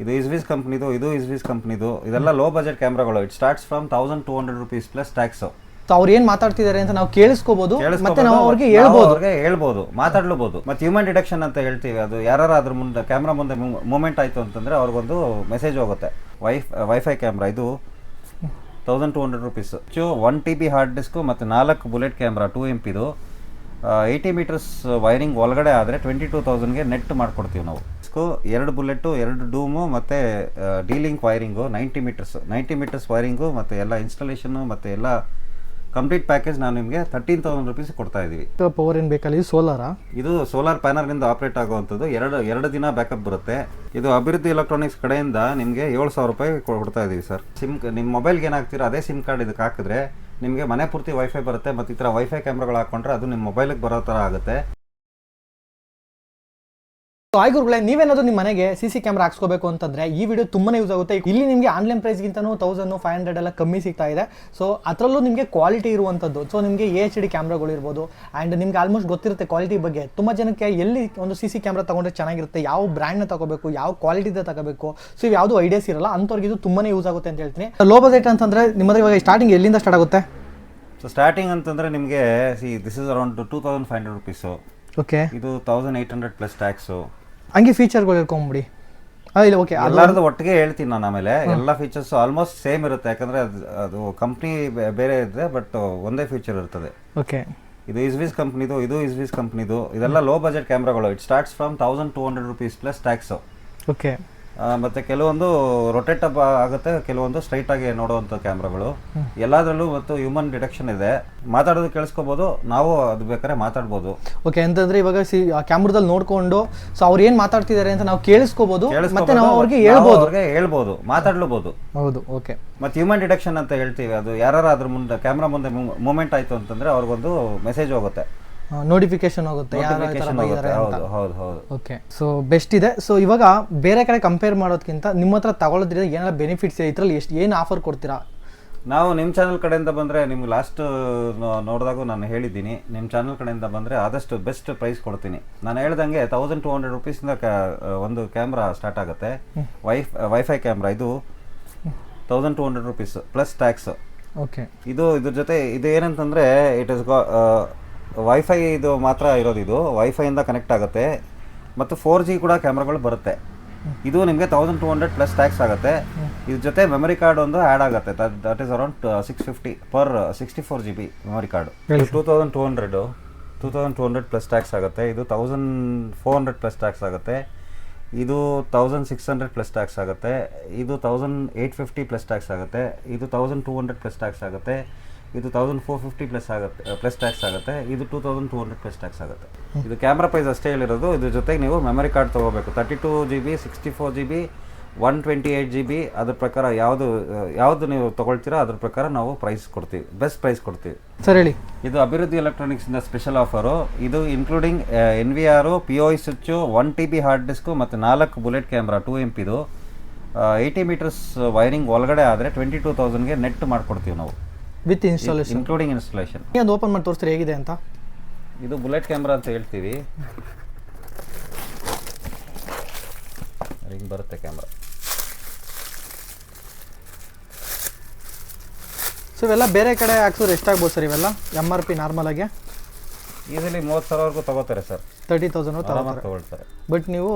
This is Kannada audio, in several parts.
ಇದು ಇಸ್ವಿಸ್ ಕಂಪ್ನಿದು, ಇದು ಇಸ್ವಿಸ್ ಕಂಪ್ನಿದು. ಇದೆಲ್ಲ ಲೋ ಬಜೆಟ್ ಕ್ಯಾಮ್ರಾಗಳು. It starts from 1200 rupees plus tax. ಅವ್ರು ಏನ್ ಮಾತಾಡ್ತಿದ್ದಾರೆ ಅಂತ ನಾವು ಕೇಳಿಸ್ಕೋಬಹುದು, ಮತ್ತೆ ನಾವು ಅವ್ರಿಗೆ ಹೇಳ್ಬೋದು, ಮಾತಾಡ್ಲೂಬಹುದು. ಮತ್ತೆ ಹ್ಯೂಮನ್ ಡಿಟೆಕ್ಷನ್ ಅಂತ ಹೇಳ್ತೀವಿ. ಅದು ಯಾರು ಅದ್ರ ಮುಂದೆ ಕ್ಯಾಮ್ರಾ ಮುಂದೆ ಮೂಮೆಂಟ್ ಆಯ್ತು ಅಂತಂದ್ರೆ ಅವ್ರಿಗೊಂದು ಮೆಸೇಜ್ ಹೋಗುತ್ತೆ. ವೈಫೈ ಕ್ಯಾಮ್ರಾ ಇದು 1200 rupees. 1 TB ಹಾರ್ಡ್ ಡಿಸ್ಕು ಮತ್ತು 4 ಬುಲೆಟ್ ಕ್ಯಾಮ್ರಾ 2 MP ಇದು 80 meters ವೈರಿಂಗ್ ಒಳಗಡೆ ಆದರೆ 22,000ಗೆ ನೆಟ್ ಮಾಡ್ಕೊಡ್ತೀವಿ ನಾವು. 2 ಬುಲೆಟು, 2 ಡೂಮು ಮತ್ತು ಡಿ-ಲಿಂಕ್ ವೈರಿಂಗು 90 meters ವೈರಿಂಗು ಮತ್ತು ಎಲ್ಲ ಇನ್ಸ್ಟಾಲೇಷನ್ನು ಮತ್ತು ಎಲ್ಲ ಕಂಪ್ಲೀಟ್ ಪ್ಯಾಕೇಜ್ ನಾವು ನಿಮಗೆ 13,000 rupees ಕೊಡ್ತಾ ಇದ್ದೀವಿ. ಪವರ್ ಏನು ಬೇಕಲ್ಲ? ಇದು ಸೋಲಾರಾ? ಇದು ಸೋಲಾರ್ ಪ್ಯಾನಲ್ನಿಂದ ಆಪ್ರೇಟ್ ಆಗುವಂಥದ್ದು. ಎರಡು ದಿನ ಬ್ಯಾಕಪ್ ಬರುತ್ತೆ. ಇದು ಅಭಿವೃದ್ಧಿ ಎಲೆಕ್ಟ್ರಾನಿಕ್ಸ್ ಕಡೆಯಿಂದ ನಿಮಗೆ 7,000 ರೂಪಾಯಿ ಕೊಡ್ತಾ ಇದ್ದೀವಿ ಸರ್. ನಿಮ್ಮ ಮೊಬೈಲ್ಗೆ ಏನಾಗ್ತೀರಾ ಅದೇ ಸಿಮ್ ಕಾರ್ಡ್ ಇದಕ್ಕೆ ಹಾಕಿದ್ರೆ ನಿಮಗೆ ಮನೆ ಪೂರ್ತಿ ವೈಫೈ ಬರುತ್ತೆ. ಮತ್ತು ಈ ಥರ ವೈಫೈ ಕ್ಯಾಮ್ರಾಗಳು ಹಾಕೊಂಡ್ರೆ ಅದು ನಿಮ್ಮ ಮೊಬೈಲಿಗೆ ಬರೋ ಥರ ಆಗುತ್ತೆ. ಗುರುಗಳೇ, ನೀವೇನಾದ್ರು ನಿಮ್ಮ ಮನೆಗೆ CC ಕ್ಯಾಮ್ರಾ ಹಾಕ್ಸ್ಕೋಬೇಕು ಅಂತಂದ್ರೆ ಈ ವಿಡಿಯೋ ತುಂಬಾನೇ ಯೂಸ್ ಆಗುತ್ತೆ. ಇಲ್ಲಿ ನಿಮಗೆ ಆನ್ಲೈನ್ ಪ್ರೈಸ್ಗಿಂತನೂ 1,500 ಎಲ್ಲ ಕಮ್ಮಿ ಸಿಗ್ತಾ ಇದೆ. ಸೊ ಅದರಲ್ಲೂ ನಿಮಗೆ ಕ್ವಾಲಿಟಿ ಇರುವಂಥದ್ದು. ಸೊ ನಿಮಗೆ HD ಕ್ಯಾಮ್ರಾಗಳು ಇರ್ಬೋದು. ಆ್ಯಂಡ್ ನಿಮ್ಗೆ ಆಲ್ಮೋಸ್ಟ್ ಗೊತ್ತಿರುತ್ತೆ ಕ್ವಾಲಿಟಿ ಬಗ್ಗೆ. ತುಂಬ ಜನಕ್ಕೆ ಎಲ್ಲಿ ಒಂದು CC ಕ್ಯಾಮ್ರಾ ತೊಗೊಂಡ್ರೆ ಚೆನ್ನಾಗಿರುತ್ತೆ, ಯಾವ ಬ್ರ್ಯಾಂಡ್ನ ತಗೋಬೇಕು, ಯಾವ ಕ್ವಾಲಿಟಿದ ತಗೋಬೇಕು, ಸೊ ಯಾವುದು ಐಡಿಯಾಸ್ ಇರಲ್ಲ, ಅಂಥವ್ರಿಗೆ ಇದು ತುಂಬಾನೇ ಯೂಸ್ ಆಗುತ್ತೆ ಅಂತ ಹೇಳ್ತೀನಿ. ಲೋ ಬಜೆಟ್ ಅಂತಂದ್ರೆ ನಿಮ್ಮದು ಇವಾಗ ಸ್ಟಾರ್ಟಿಂಗ್ ಎಲ್ಲಿಂದ ಸ್ಟಾರ್ಟ್ ಆಗುತ್ತೆ? ಸೊ ಸ್ಟಾರ್ಟಿಂಗ್ ಅಂತಂದರೆ ನಿಮಗೆ this is around 2,500 rupees. Okay. ಇದು 1,800 ಪ್ಲಸ್ ಟ್ಯಾಕ್ಸು. ಹಂಗೆ ಫೀಚರ್ಗಳು ಇಟ್ಕೊಂಬಿಡಿ. ಇಲ್ಲ, ಓಕೆ, ಎಲ್ಲರದ್ದು ಒಟ್ಟಿಗೆ ಹೇಳ್ತೀನಿ ನಾನು. ಆಮೇಲೆ ಎಲ್ಲ ಫೀಚರ್ಸ್ ಆಲ್ಮೋಸ್ಟ್ ಸೇಮ್ ಇರುತ್ತೆ, ಯಾಕಂದರೆ ಅದು ಕಂಪ್ನಿ ಬೇರೆ ಇದೆ, ಬಟ್ ಒಂದೇ ಫೀಚರ್ ಇರ್ತದೆ. ಓಕೆ. ಇದು ಇಸ್ವಿಸ್ ಕಂಪ್ನಿದು, ಇದು ಇಸ್ವಿಸ್ ಕಂಪ್ನಿದು. ಇದೆಲ್ಲ ಲೋ ಬಜೆಟ್ ಕ್ಯಾಮ್ರಾಗಳು. It starts from 1,200 rupees plus tax. Okay. ಮತ್ತು ಕೆಲವೊಂದು ರೊಟೇಟ್ ಅಪ್ ಆಗುತ್ತೆ, ಕೆಲವೊಂದು ಸ್ಟ್ರೈಟ್ ಆಗಿ ನೋಡುವಂಥ ಕ್ಯಾಮ್ರಾಗಳು. ಎಲ್ಲದರಲ್ಲೂ ಮತ್ತು ಹ್ಯೂಮನ್ ಡಿಟೆಕ್ಷನ್ ಇದೆ. ಮಾತಾಡೋದು ಕೇಳಿಸ್ಕೋಬೋದು, ನಾವು ಅದು ಬೇಕಾದ್ರೆ ಮಾತಾಡ್ಬೋದು. ಓಕೆ. ಅಂತಂದ್ರೆ ಇವಾಗ ಕ್ಯಾಮ್ರಾದಲ್ಲಿ ನೋಡ್ಕೊಂಡು ಸೊ ಅವ್ರು ಏನು ಮಾತಾಡ್ತಿದ್ದಾರೆ ಅಂತ ನಾವು ಕೇಳಿಸ್ಕೋಬೋದು, ಮತ್ತೆ ನಾವು ಅವ್ರಿಗೆ ಹೇಳ್ಬೋದು, ಮಾತಾಡ್ಲೂಬಹುದು. ಹೌದು. ಓಕೆ. ಮತ್ತು ಹ್ಯೂಮನ್ ಡಿಟೆಕ್ಷನ್ ಅಂತ ಹೇಳ್ತೀವಿ. ಅದು ಯಾರು ಅದ್ರ ಮುಂದೆ ಕ್ಯಾಮ್ರಾ ಮುಂದೆ ಮೂಮೆಂಟ್ ಆಯಿತು ಅಂತಂದ್ರೆ ಅವ್ರಿಗೊಂದು ಮೆಸೇಜ್ ಹೋಗುತ್ತೆ, ನೋಟಿಫಿಕೇಶನ್ ಹೋಗುತ್ತೆ. ಓಕೆ. ಸೊ ಬೆಸ್ಟ್ ಇದೆ. ಸೊ ಇವಾಗ ಬೇರೆ ಕಡೆ ಕಂಪೇರ್ ಮಾಡೋದಕ್ಕಿಂತ ನಿಮ್ಮ ಹತ್ರ ತಗೊಳ್ಳೋದ್ರಿಂದ ಏನೆಲ್ಲ ಬೆನಿಫಿಟ್ಸ್ ಇದೆ, ಇದರಲ್ಲಿ ಏನು ಆಫರ್ ಕೊಡ್ತೀರಾ? ನಾವು ನಿಮ್ಮ ಚಾನಲ್ ಕಡೆಯಿಂದ ಬಂದರೆ, ನಿಮ್ಗೆ ಲಾಸ್ಟ್ ನೋಡಿದಾಗೂ ನಾನು ಹೇಳಿದ್ದೀನಿ, ನಿಮ್ಮ ಚಾನಲ್ ಕಡೆಯಿಂದ ಬಂದರೆ ಆದಷ್ಟು ಬೆಸ್ಟ್ ಪ್ರೈಸ್ ಕೊಡ್ತೀನಿ. ನಾನು ಹೇಳ್ದಂಗೆ 1,200 rupeesಯಿಂದ ಒಂದು ಕ್ಯಾಮ್ರಾ ಸ್ಟಾರ್ಟ್ ಆಗುತ್ತೆ. ವೈಫೈ ಕ್ಯಾಮ್ರಾ ಇದು 1,200 rupees ಪ್ಲಸ್ ಟ್ಯಾಕ್ಸ್. ಓಕೆ. ಇದ್ರ ಜೊತೆ ಇದು ಏನಂತಂದರೆ ಇಟ್ ಇಸ್ ವೈಫೈ ಇದು ಮಾತ್ರ ಇರೋದು. ಇದು ವೈಫೈಯಿಂದ ಕನೆಕ್ಟ್ ಆಗುತ್ತೆ ಮತ್ತು 4G ಕೂಡ ಕ್ಯಾಮ್ರಾಗಳು ಬರುತ್ತೆ. ಇದು ನಿಮಗೆ 1,200 ಪ್ಲಸ್ ಟ್ಯಾಕ್ಸ್ ಆಗುತ್ತೆ. ಇದ್ರ ಜೊತೆ ಮೆಮರಿ ಕಾರ್ಡ್ ಒಂದು ಆ್ಯಡ್ ಆಗುತ್ತೆ. That is around 650 per 64 GB memory card. 2,200 plus tax ಆಗುತ್ತೆ. ಇದು 1,400 ಪ್ಲಸ್ ಟ್ಯಾಕ್ಸ್ ಆಗುತ್ತೆ. ಇದು 1,600 ಪ್ಲಸ್ ಟ್ಯಾಕ್ಸ್ ಆಗುತ್ತೆ. ಇದು 1,850 ಪ್ಲಸ್ ಟ್ಯಾಕ್ಸ್ ಆಗುತ್ತೆ. ಇದು 1,200 ಪ್ಲಸ್ ಟ್ಯಾಕ್ಸ್ ಆಗುತ್ತೆ. ಇದು 1,450 ಪ್ಲಸ್ ಟ್ಯಾಕ್ಸ್ ಆಗುತ್ತೆ. ಇದು 2,200 ಪ್ಲಸ್ ಟ್ಯಾಕ್ಸ್ ಆಗುತ್ತೆ. ಇದು ಕ್ಯಾಮ್ರಾ ಪ್ರೈಸ್ ಅಷ್ಟೇ ಹೇಳಿರೋದು. ಇದ್ರ ಜೊತೆಗೆ ನೀವು ಮೆಮರಿ ಕಾರ್ಡ್ ತೊಗೋಬೇಕು. 32 GB, 64 GB, 128 GB. ಅದ್ರ ಪ್ರಕಾರ ಯಾವುದು ನೀವು ತೊಗೊಳ್ತೀರಾ ಅದ್ರ ಪ್ರಕಾರ ನಾವು ಪ್ರೈಸ್ ಕೊಡ್ತೀವಿ, ಬೆಸ್ಟ್ ಪ್ರೈಸ್ ಕೊಡ್ತೀವಿ. ಸರ್ ಹೇಳಿ. ಇದು ಅಭಿವೃದ್ಧಿ ಎಲೆಕ್ಟ್ರಾನಿಕ್ಸಿಂದ ಸ್ಪೆಷಲ್ ಆಫರು. ಇದು including NVR, POI switch, 1 TB hard disk ಮತ್ತು 4 ಬುಲೆಟ್ ಕ್ಯಾಮ್ರಾ 2 MP ಇದು 80 meters ವೈರಿಂಗ್ ಒಳಗಡೆ ಆದರೆ 22,000ಗೆ ನೆಟ್ ಮಾಡ್ಕೊಡ್ತೀವಿ ನಾವು, ವಿತ್ ಇನ್ಸ್ಟಾಲೇಷನ್, ಇನ್ಕ್ಲೂಡಿಂಗ್ ಇನ್ಸ್ಟಾಲೇಷನ್. ಅದು ಓಪನ್ ಮಾಡಿ ತೋರಿಸ್ತಾರೆ ಹೇಗಿದೆ ಅಂತ. ಇದು ಬುಲೆಟ್ ಕ್ಯಾಮ್ರಾ ಅಂತ ಹೇಳ್ತೀವಿ. ಹಿಂಗೆ ಬರುತ್ತೆ ಕ್ಯಾಮ್ರಾ. ಸೊ ಇವೆಲ್ಲ ಬೇರೆ ಕಡೆ ಹಾಕ್ಸೋರು ಎಷ್ಟಾಗ್ಬೋದು ಸರ್? ಇವೆಲ್ಲ MRP ನಾರ್ಮಲ್ ಆಗಿ ಈಸಿಲಿ 30,000ವರೆಗೂ ತಗೋತಾರೆ ಸರ್. 30,000 ತಗೊಳ್ತಾರೆ. ಬಟ್ ನೀವು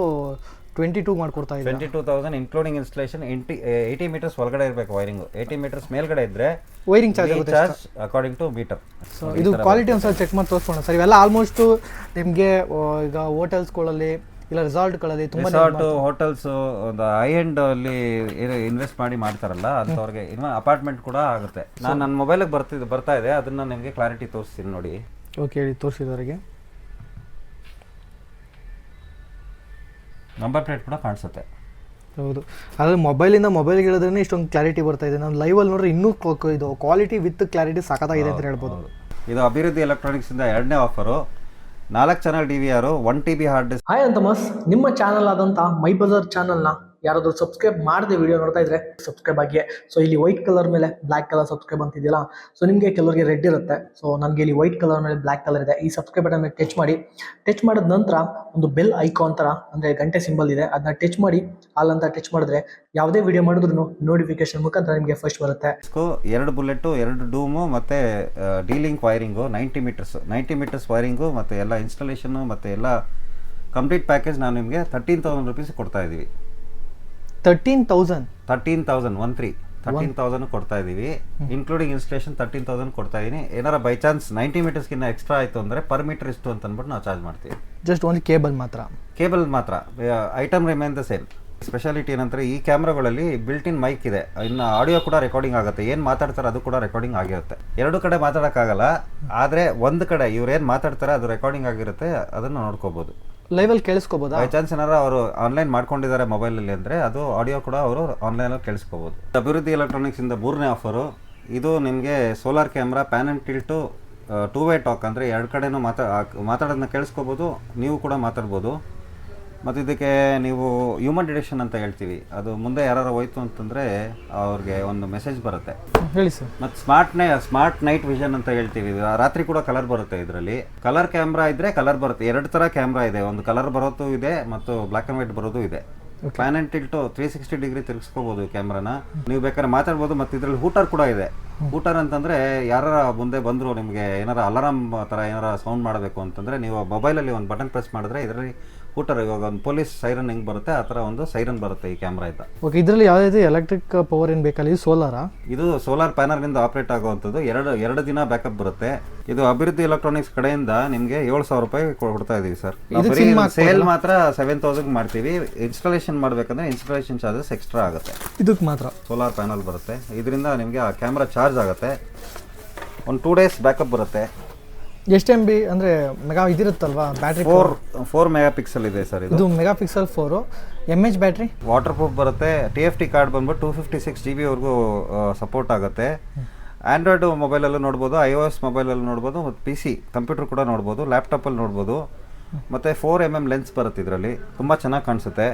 22 ಮಾಡ್ಕೊಡ್ತಾ ಇದ್ದೀರಾ. 22,000 ಇನ್ಕ್ಲೂಡಿಂಗ್ ಇನ್ಸ್ಟಾಲೇಷನ್. 80 meters ಒಳಗಡೆ ಇರಬೇಕು ವೈರಿಂಗು. 80 meters ಮೇಲ್ಗಡೆ ಇದ್ದರೆ wiring charge according to meter. So ಇದು ಕ್ವಾಲಿಟಿ ಒಂದ್ಸಲ ಚೆಕ್ ಮಾಡಿ ತೋರಿಸ್ಕೊಳ್ಳೋಣ ಸರ್. ಇವೆಲ್ಲ ಆಲ್ಮೋಸ್ಟ್ ನಿಮಗೆ ಈಗ ಹೋಟೆಲ್ಸ್ಗಳಲ್ಲಿ ಇಲ್ಲ ರೆಸಾರ್ಟ್ಗಳಲ್ಲಿ ತುಂಬ ಹೋಟೆಲ್ಸು ಒಂದು ಹೈ ಎಂಡ್ ಅಲ್ಲಿ ಇನ್ವೆಸ್ಟ್ ಮಾಡ್ತಾರಲ್ಲ ಅಂಥವ್ರಿಗೆ ಇನ್ನು ಅಪಾರ್ಟ್ಮೆಂಟ್ ಕೂಡ ಆಗುತ್ತೆ. ನಾನು ನನ್ನ ಮೊಬೈಲಿಗೆ ಬರ್ತಾ ಇದೆ, ಅದನ್ನು ನಿಮಗೆ ಕ್ಲಾರಿಟಿ ತೋರಿಸ್ತೀನಿ ನೋಡಿ. ಓಕೆ, ಹೇಳಿ ತೋರಿಸಿದವರಿಗೆ. ನಂಬರ್ ಪ್ಲೇಟ್ ಕೂಡ ಕಾಣಿಸುತ್ತೆ. ಹೌದು, ಆದರೆ ಮೊಬೈಲಿಂದ ಮೊಬೈಲ್ಗೆ ಹೇಳಿದ್ರೆ ಇಷ್ಟೊಂದು ಕ್ಲಾರಿಟಿ ಬರ್ತಾ ಇದೆ. ನಾನು ಲೈವಲ್ಲಿ ನೋಡ್ರೆ ಇನ್ನೂ ಇದು ಕ್ವಾಲಿಟಿ ವಿತ್ ಕ್ಲಾರಿಟಿ ಸಾಕಾಗಿದೆ ಅಂತ ಹೇಳ್ಬೋದು. ಇದು ಅಭಿವೃದ್ಧಿ ಎಲೆಕ್ಟ್ರಾನಿಕ್ಸಿಂದ 2ನೇ offer. 4 channel DVR, 1 TB hard disk. Hi ಅಂತಮಸ್, ನಿಮ್ಮ ಚಾನಲ್ ಆದಂಥ ಮೈ ಬಜಾರ್ ಚಾನಲ್ನ ಯಾರಾದರೂ ಸಬ್ಸ್ಕ್ರೈಬ್ ಮಾಡದೆ ವಿಡಿಯೋ ನೋಡ್ತಾ ಇದ್ರೆ ಸಬ್ಸ್ಕ್ರೈಬ್ ಆಗಿ. ಸೊ ಇಲ್ಲಿ ವೈಟ್ ಕಲರ್ ಮೇಲೆ ಬ್ಲ್ಯಾಕ್ ಕಲರ್ ಸಬ್ಸ್ಕ್ರೈಬ್ ಅಂತಿದೆಯಲ್ಲ, ಸೊ ನಿಮಗೆ ಕೆಲವರಿಗೆ ರೆಡ್ ಇರುತ್ತೆ, ಸೊ ನನಗೆ ಇಲ್ಲಿ ವೈಟ್ ಕಲರ್ ಮೇಲೆ ಬ್ಲ್ಯಾಕ್ ಕಲರ್ ಇದೆ. ಈ ಸಬ್ಸ್ಕ್ರೈಬ್ ಬಟನ್ ಮೇಲೆ ಟಚ್ ಮಾಡಿ. ಟಚ್ ಮಾಡಿದ ನಂತರ ಒಂದು ಬೆಲ್ ಐಕಾನ್ ಥರ ಅಂದರೆ ಗಂಟೆ ಸಿಂಬಲ್ ಇದೆ, ಅದನ್ನ ಟಚ್ ಮಾಡಿ. ಆಲ್ ಅಂತ ಟಚ್ ಮಾಡಿದ್ರೆ ಯಾವುದೇ ವಿಡಿಯೋ ಮಾಡಿದ್ರು ನೋಟಿಫಿಕೇಶನ್ ಮುಖಾಂತರ ನಿಮಗೆ ಫಸ್ಟ್ ಬರುತ್ತೆ. 2 ಬುಲೆಟು, 2 ಡೂಮು ಮತ್ತು ಡಿ-ಲಿಂಕ್ ವೈರಿಂಗು, 90 ಮೀಟರ್ಸ್ ವೈರಿಂಗು ಮತ್ತು ಎಲ್ಲ ಇನ್ಸ್ಟಾಲೇಷನ್ನು ಮತ್ತು ಎಲ್ಲ ಕಂಪ್ಲೀಟ್ ಪ್ಯಾಕೇಜ್ ನಾವು ನಿಮಗೆ 13,000 rupees ಕೊಡ್ತಾ ಇದ್ದೀವಿ. 13,000 ಕೊಡ್ತಾ ಇದ್ದೀವಿ, ಇನ್ಕ್ಲೂಡಿಂಗ್ ಇನ್ಸ್ಟಾಲೇಷನ್ 13,000 ಕೊಡ್ತಾ ಇದ್ದೀನಿ. ಏನಾರ ಬೈ ಚಾನ್ಸ್ 90 ಮೀಟರ್ಸ್ಗಿಂತ ಎಕ್ಸ್ಟ್ರಾ ಆಯಿತು ಅಂದರೆ ಪರ್ ಮೀಟರ್ ಇಷ್ಟು ಅಂತ ಅಂದ್ಬಿಟ್ಟು ನಾವು ಚಾರ್ಜ್ ಮಾಡ್ತೀವಿ. ಜಸ್ಟ್ ಓನ್ಲಿ ಕೇಬಲ್ ಮಾತ್ರ, item remain the same. Speciality ಏನಂದರೆ ಈ ಕ್ಯಾಮ್ರಾಗಳಲ್ಲಿ ಬಿಲ್ಟ್ ಇನ್ ಮೈಕ್ ಇದೆ, ಇನ್ನು ಆಡಿಯೋ ಕೂಡ ರೆಕಾರ್ಡಿಂಗ್ ಆಗುತ್ತೆ, ಏನು ಮಾತಾಡ್ತಾರೆ ಅದು ಕೂಡ ರೆಕಾರ್ಡಿಂಗ್ ಆಗಿರುತ್ತೆ. 2 ಕಡೆ ಮಾತಾಡೋಕ್ಕಾಗಲ್ಲ, ಆದರೆ ಒಂದು ಕಡೆ ಇವ್ರು ಏನು ಮಾತಾಡ್ತಾರೆ ಅದು ರೆಕಾರ್ಡಿಂಗ್ ಆಗಿರುತ್ತೆ, ಅದನ್ನು ನೋಡ್ಕೋಬೋದು, ಲೈವಲ್ಲಿ ಕೇಳಿಸ್ಕೋಬೋದಾ? ಬೈ ಚಾನ್ಸ್ ಏನಾರ ಅವರು ಆನ್ಲೈನ್ ಮಾಡ್ಕೊಂಡಿದ್ದಾರೆ ಮೊಬೈಲಲ್ಲಿ ಅಂದರೆ ಅದು ಆಡಿಯೋ ಕೂಡ ಅವರು ಆನ್ಲೈನಲ್ಲಿ ಕೇಳಿಸ್ಕೋಬೋದು. ಅಭಿವೃದ್ಧಿ ಎಲೆಕ್ಟ್ರಾನಿಕ್ಸಿಂದ 3ನೇ ಆಫರು. ಇದು ನಿಮಗೆ solar camera, pan and tilt, two way talk ಅಂದರೆ 2 ಕಡೆನೂ ಮಾತಾಡೋದನ್ನ ಕೇಳಿಸ್ಕೋಬೋದು, ನೀವು ಕೂಡ ಮಾತಾಡ್ಬೋದು. ಮತ್ತು ಇದಕ್ಕೆ ನೀವು ಹ್ಯೂಮನ್ ಡಿಟೆಕ್ಷನ್ ಅಂತ ಹೇಳ್ತೀವಿ, ಅದು ಮುಂದೆ ಯಾರು ಹೋಯ್ತು ಅಂತಂದರೆ ಅವ್ರಿಗೆ ಒಂದು ಮೆಸೇಜ್ ಬರುತ್ತೆ. ಹೇಳಿ ಸರ್. ಮತ್ತು ಸ್ಮಾರ್ಟ್ ನೈಟ್ ವಿಷನ್ ಅಂತ ಹೇಳ್ತೀವಿ, ರಾತ್ರಿ ಕೂಡ ಕಲರ್ ಬರುತ್ತೆ. ಇದರಲ್ಲಿ ಕಲರ್ ಕ್ಯಾಮ್ರಾ ಇದ್ದರೆ ಕಲರ್ ಬರುತ್ತೆ. 2 ಥರ ಕ್ಯಾಮ್ರಾ ಇದೆ, ಒಂದು ಕಲರ್ ಬರೋದು ಇದೆ ಮತ್ತು ಬ್ಲ್ಯಾಕ್ ಆ್ಯಂಡ್ ವೈಟ್ ಬರೋದು ಇದೆ. ಪ್ಯಾನ್ ಆ್ಯಂಡ್ ಟಿಲ್ಟು 360 ಡಿಗ್ರಿ ತಿರುಗಿಸ್ಕೋಬೋದು ಕ್ಯಾಮ್ರಾನ, ನೀವು ಬೇಕಾದ್ರೆ ಮಾತಾಡ್ಬೋದು. ಮತ್ತು ಇದರಲ್ಲಿ ಹೂಟರ್ ಕೂಡ ಇದೆ. ಹೂಟರ್ ಅಂತಂದರೆ ಯಾರ ಮುಂದೆ ಬಂದರು ನಿಮಗೆ ಏನಾರ ಅಲಾರಾಮ್ ಥರ ಏನಾರ ಸೌಂಡ್ ಮಾಡಬೇಕು ಅಂತಂದರೆ ನೀವು ಮೊಬೈಲಲ್ಲಿ ಒಂದು ಬಟನ್ ಪ್ರೆಸ್ ಮಾಡಿದ್ರೆ ಇದರಲ್ಲಿ ಹೂಟರ್, ಇವಾಗ ಒಂದು ಪೊಲೀಸ್ ಸೈರನ್ ಹೆಂಗೆ ಬರುತ್ತೆ ಆ ಥರ ಒಂದು ಸೈರನ್ ಬರುತ್ತೆ ಈ ಕ್ಯಾಮ್ರಾ ಇಂದ. ಓಕೆ, ಇದರಲ್ಲಿ ಯಾವುದೇ ಎಲೆಕ್ಟ್ರಿಕ್ ಪವರ್ ಏನು ಬೇಕಲ್ಲ? ಇದು ಸೋಲಾರಾ? ಇದು ಸೋಲಾರ್ ಪ್ಯಾನಲ್ನಿಂದ ಆಪ್ರೇಟ್ ಆಗುವಂಥದ್ದು. 2 ದಿನ ಬ್ಯಾಕಪ್ ಬರುತ್ತೆ. ಇದು ಅಭಿವೃದ್ಧಿ ಎಲೆಕ್ಟ್ರಾನಿಕ್ಸ್ ಕಡೆಯಿಂದ ನಿಮಗೆ 7,000 ರೂಪಾಯಿ ಕೊಡ್ತಾ ಇದೀವಿ ಸರ್. ಸೇಲ್ ಮಾತ್ರ 7,000 ಮಾಡ್ತೀವಿ. ಇನ್ಸ್ಟಾಲೇಷನ್ ಮಾಡಬೇಕಂದ್ರೆ ಇನ್ಸ್ಟಾಲೇಷನ್ ಚಾರ್ಜಸ್ ಎಕ್ಸ್ಟ್ರಾ ಆಗುತ್ತೆ. ಇದಕ್ಕೆ ಮಾತ್ರ ಸೋಲಾರ್ ಪ್ಯಾನಲ್ ಬರುತ್ತೆ, ಇದರಿಂದ ನಿಮಗೆ ಆ ಕ್ಯಾಮ್ರಾ ಚಾರ್ಜ್ ಆಗುತ್ತೆ. ಒಂದು 2 ಡೇಸ್ ಬ್ಯಾಕಪ್ ಬರುತ್ತೆ. ಎಷ್ಟು MB ಅಂದರೆ ಮೆಗಾ ಇದಿರುತ್ತಲ್ವಾ ಬ್ಯಾಟ್ರಿ? 4 ಮೆಗಾ ಪಿಕ್ಸೆಲ್ ಇದೆ ಸರ್. ಇದು mega pixel 4 mAh battery. Water proof ಬರುತ್ತೆ. TFT ಕಾರ್ಡ್ ಬಂದ್ಬಿಟ್ಟು 256 GB ವರೆಗೂ ಸಪೋರ್ಟ್ ಆಗುತ್ತೆ. ಆ್ಯಂಡ್ರಾಯ್ಡ್ ಮೊಬೈಲಲ್ಲೂ ನೋಡ್ಬೋದು, iOS ಮೊಬೈಲಲ್ಲಿ ನೋಡ್ಬೋದು, ಮತ್ತು PC ಕಂಪ್ಯೂಟರ್ ಕೂಡ ನೋಡ್ಬೋದು, ಲ್ಯಾಪ್ಟಾಪಲ್ಲಿ ನೋಡ್ಬೋದು. ಮತ್ತು 4mm ಲೆನ್ಸ್ ಬರುತ್ತೆ ಇದರಲ್ಲಿ, ತುಂಬ ಚೆನ್ನಾಗಿ ಕಾಣಿಸುತ್ತೆ.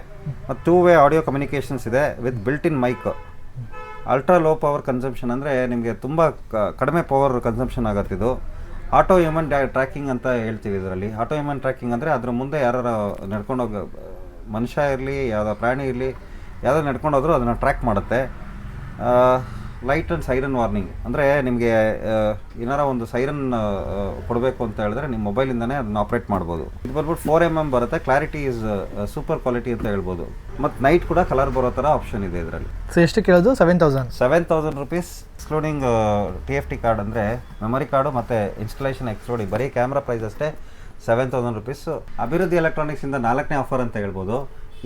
ಮತ್ತು 2-ವೇ ಆಡಿಯೋ ಕಮ್ಯುನಿಕೇಷನ್ಸ್ ಇದೆ with built in mic. Ultra low power consumption ಅಂದರೆ ನಿಮಗೆ ತುಂಬ ಕಡಿಮೆ ಪವರ್ ಕನ್ಸಂಪ್ಷನ್ ಆಗುತ್ತೆ. ಇದು ಆಟೋ ಹ್ಯೂಮನ್ ಟ್ರ್ಯಾಕಿಂಗ್ ಅಂತ ಹೇಳ್ತೀವಿ. ಇದರಲ್ಲಿ ಆಟೋ ಹ್ಯೂಮನ್ ಟ್ರ್ಯಾಕಿಂಗ್ ಅಂದರೆ ಅದ್ರ ಮುಂದೆ ಯಾರು ನಡ್ಕೊಂಡೋಗಿ, ಮನುಷ್ಯ ಇರಲಿ ಯಾವುದೋ ಪ್ರಾಣಿ ಇರಲಿ, ಯಾವುದೋ ನಡ್ಕೊಂಡೋದ್ರೂ ಅದನ್ನು ಟ್ರ್ಯಾಕ್ ಮಾಡುತ್ತೆ. ಲೈಟ್ ಆ್ಯಂಡ್ ಸೈರನ್ ವಾರ್ನಿಂಗ್ ಅಂದರೆ ನಿಮಗೆ ಏನಾರ ಒಂದು ಸೈರನ್ ಕೊಡಬೇಕು ಅಂತ ಹೇಳಿದ್ರೆ ನಿಮ್ಮ ಮೊಬೈಲಿಂದನೇ ಅದನ್ನ ಆಪ್ರೇಟ್ ಮಾಡ್ಬೋದು. ಇದು ಬರ್ಬಿಟ್ಟು 4mm ಬರುತ್ತೆ. ಕ್ಲಾರಿಟಿ ಈಸ್ ಸೂಪರ್ ಕ್ವಾಲಿಟಿ ಅಂತ ಹೇಳ್ಬೋದು. ಮತ್ತು ನೈಟ್ ಕೂಡ ಕಲರ್ ಬರೋ ಥರ ಆಪ್ಷನ್ ಇದೆ ಇದರಲ್ಲಿ. ಸೊ ಎಷ್ಟು ಕೇಳೋದು? 7,000 ರೂಪೀಸ್ ಎಕ್ಸ್ಕ್ಲೂಡಿಂಗ್ TFT ಕಾರ್ಡ್ ಅಂದರೆ ಮೆಮೊರಿ ಕಾರ್ಡು ಮತ್ತು ಇನ್ಸ್ಟಾಲೇಷನ್ ಎಕ್ಸ್ಕ್ಲೂಡಿಂಗ್. ಬರೀ ಕ್ಯಾಮ್ರಾ ಪ್ರೈಸ್ ಅಷ್ಟೇ 7,000 ರೂಪೀಸ್. ಅಭಿವೃದ್ಧಿ ಎಲೆಕ್ಟ್ರಾನಿಕ್ಸಿಂದ 4ನೇ ಆಫರ್ ಅಂತ ಹೇಳ್ಬೋದು.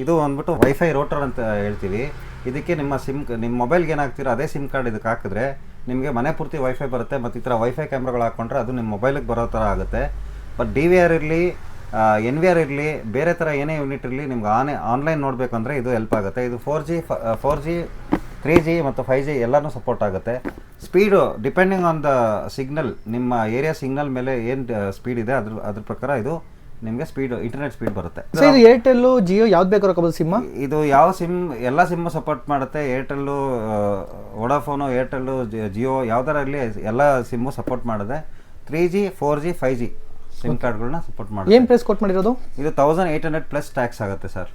ಇದು ಅಂದ್ಬಿಟ್ಟು ವೈಫೈ ರೋಟರ್ ಅಂತ ಹೇಳ್ತೀವಿ. ಇದಕ್ಕೆ ನಿಮ್ಮ ಮೊಬೈಲ್ಗೆ ಏನಾಗ್ತೀರೋ ಅದೇ ಸಿಮ್ ಕಾರ್ಡ್ ಇದಕ್ಕೆ ಹಾಕಿದ್ರೆ ನಿಮಗೆ ಮನೆ ಪೂರ್ತಿ ವೈಫೈ ಬರುತ್ತೆ. ಮತ್ತು ಈ ಥರ ವೈಫೈ ಕ್ಯಾಮ್ರಾಗಳು ಹಾಕ್ಕೊಂಡ್ರೆ ಅದು ನಿಮ್ಮ ಮೊಬೈಲಿಗೆ ಬರೋ ಥರ ಆಗುತ್ತೆ. ಬಟ್ DVR ಇರಲಿ, NVR ಇರಲಿ, ಬೇರೆ ಥರ ಏನೇ ಯೂನಿಟ್ ಇರಲಿ, ನಿಮ್ಗೆ ಆನ್ಲೈನ್ ನೋಡಬೇಕಂದ್ರೆ ಇದು ಹೆಲ್ಪ್ ಆಗುತ್ತೆ. ಇದು 4G 3G ಮತ್ತು 5G ಎಲ್ಲನೂ ಸಪೋರ್ಟ್ ಆಗುತ್ತೆ. Speed depending on the signal, ನಿಮ್ಮ ಏರಿಯಾ ಸಿಗ್ನಲ್ ಮೇಲೆ ಏನು ಸ್ಪೀಡ್ ಇದೆ ಅದ್ರ ಪ್ರಕಾರ ಇದು ನಿಮಗೆ ಇಂಟರ್ನೆಟ್ ಸ್ಪೀಡ್ ಬರುತ್ತೆ. ಇದು ಏರ್ಟೆಲ್ಲು, ಜಿಯೋ ಯಾವ್ದು ಬೇಕಾದ್ರೂ ಹಾಕೋಬೋದು ಸಿಮ್? ಇದು ಯಾವ ಸಿಮ್, ಎಲ್ಲ ಸಿಮ್ಮು ಸಪೋರ್ಟ್ ಮಾಡುತ್ತೆ. ಏರ್ಟೆಲ್ಲು, ವೋಡಾಫೋನು, ಏರ್ಟೆಲ್ಲು, ಜಿಯೋ ಯಾವ್ದಾರ ಇರಲಿ ಎಲ್ಲ ಸಿಮ್ಮು ಸಪೋರ್ಟ್ ಮಾಡಿದೆ. 3G 4G 5G ಸಿಮ್ ಕಾರ್ಡ್ಗಳನ್ನ ಸಪೋರ್ಟ್ ಮಾಡುತ್ತೆ. ಏನು ಪ್ರೈಸ್ ಕೊಟ್ಟು ಮಾಡಿರೋದು? ಇದು 1,800 ಪ್ಲಸ್ ಟ್ಯಾಕ್ಸ್ ಆಗುತ್ತೆ ಸರ್.